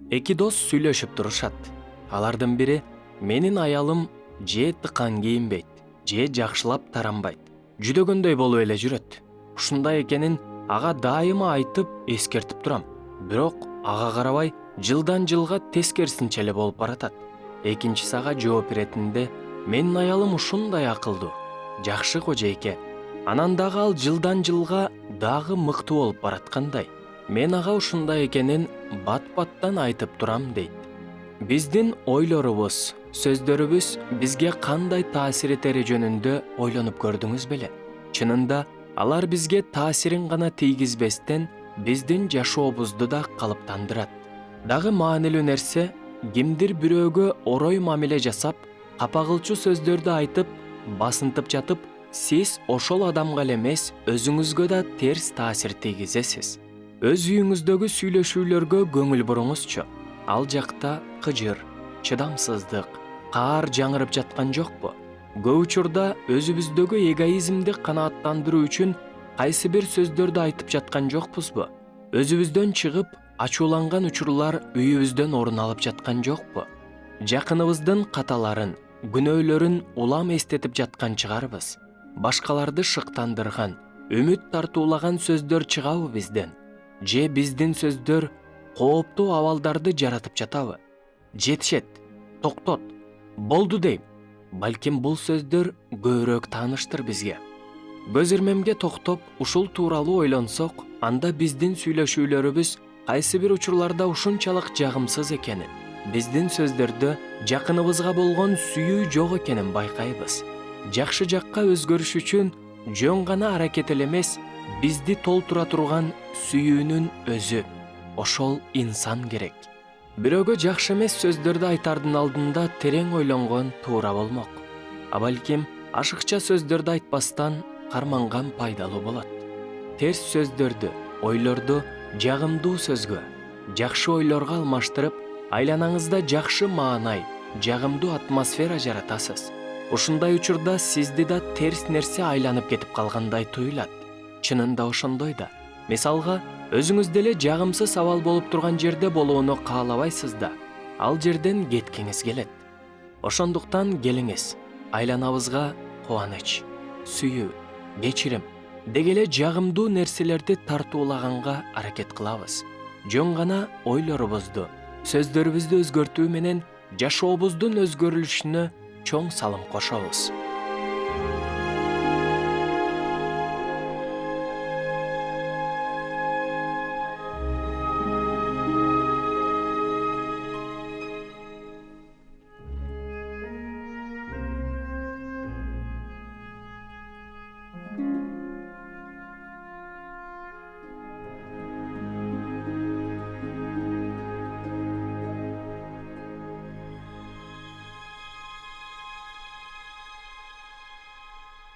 Эки дос сүйлөшүп турушат. Алардын бири менин аялым же тыкан кийинбейт, же жакшылап таранбайт. Жүдөгөндөй болуп эле жүрөт. Ушундай экенин ага дайыма айтып эскертип турам. Бирок ага карабай жылдан жылга тескерисинче эле болуп баратат. Экинчиси ага жооп беретинде менин аялым ушундай акылдуу, жакшы кожойке. Анан дагы ал жылдан жылга дагы мыктуу болуп бараткандай. Мен ага ушундай экенин бат-баттан айтып турам дейт. Биздин ойлорубуз, сөздөрүбүз бизге кандай таасир этери жөнүндө ойлонуп көрдүңүз беле? Чынында алар бизге таасирин гана тийгизбестен биздин жашообузду да калыптандырат. Дагы маанилүү нерсе, кимдир бирөөгө орой мамиле жасап, капа кылчу сөздөрдү айтып, басынтып жатып, сиз ошол адамга эле эмес, өзүңүзгө да терс таасир тийгизесиз. Өз үйүңүздөгү сүйлөшүүлөргө көңүл буруңузчу. Ал жакта кыжыр, чыдамсыздык, каар жаңырып жаткан жокпу? Көп учурда өзүбүздөгү эгоизмди канааттандыруу үчүн кайсы бир сөздөрдү айтып жаткан жокпузбу? Өзүбүздөн чыгып, ачууланган учурлар үйүбүздөн орун алып жаткан жокпу? Жакыныбыздын каталарын, күнөөлөрүн улам эстетип жаткан чыгарбыз. Башкаларды шыктандырган, үмүт тартуулаган сөздөр чыгабы бизден? Же биздин сөздөр кооптуу абалдарды жаратып жатабы? Жетишет, токтот, болду дейм. Балким бул сөздөр көбүрөөк тааныштыр бизге. Көз ирмемге токтоп, ушул тууралуу ойлонсок, анда биздин сүйлөшүүлөрүбүз кайсы бир учурларда ушунчалык жагымсыз экенин, биздин сөздөрдө жакыныбызга болгон сүйүү жок экенин байкайбыз. Жакшы жакка өзгөрүш үчүн жөн гана аракет эле эмес, бизди толтура турган сүйүүнүн өзү, ошол инсан керек. Бирөөгө жакшы эмес сөздөрдү айтардын алдында терең ойлонгон туура болмок. А балким ашыкча сөздөрдү айтпастан карманган пайдалуу болот. Терс сөздөрдү, ойлорду жагымдуу сөзгө, жакшы ойлорго алмаштырып, айланаңызда жакшы маанай, жагымдуу атмосфера жаратасыз. Ушундай учурда сизди да терс нерсе айланып кетип калгандай туюлат. Чынында ошондой да. Мисалга, өзүңүз деле жагымсыз абал болуп турган жерде болууну каалабайсыз да, ал жерден кеткиңиз келет. Ошондуктан келиңиз, айланабызга кубаныч, сүйүү, кечирим деги эле жагымдуу нерселерди тартуулаганга аракет кылабыз. Жөн гана ойлорубузду, сөздөрүбүздү өзгөртүү менен жашообуздун өзгөрүлүшүнө чоң салым кошобуз.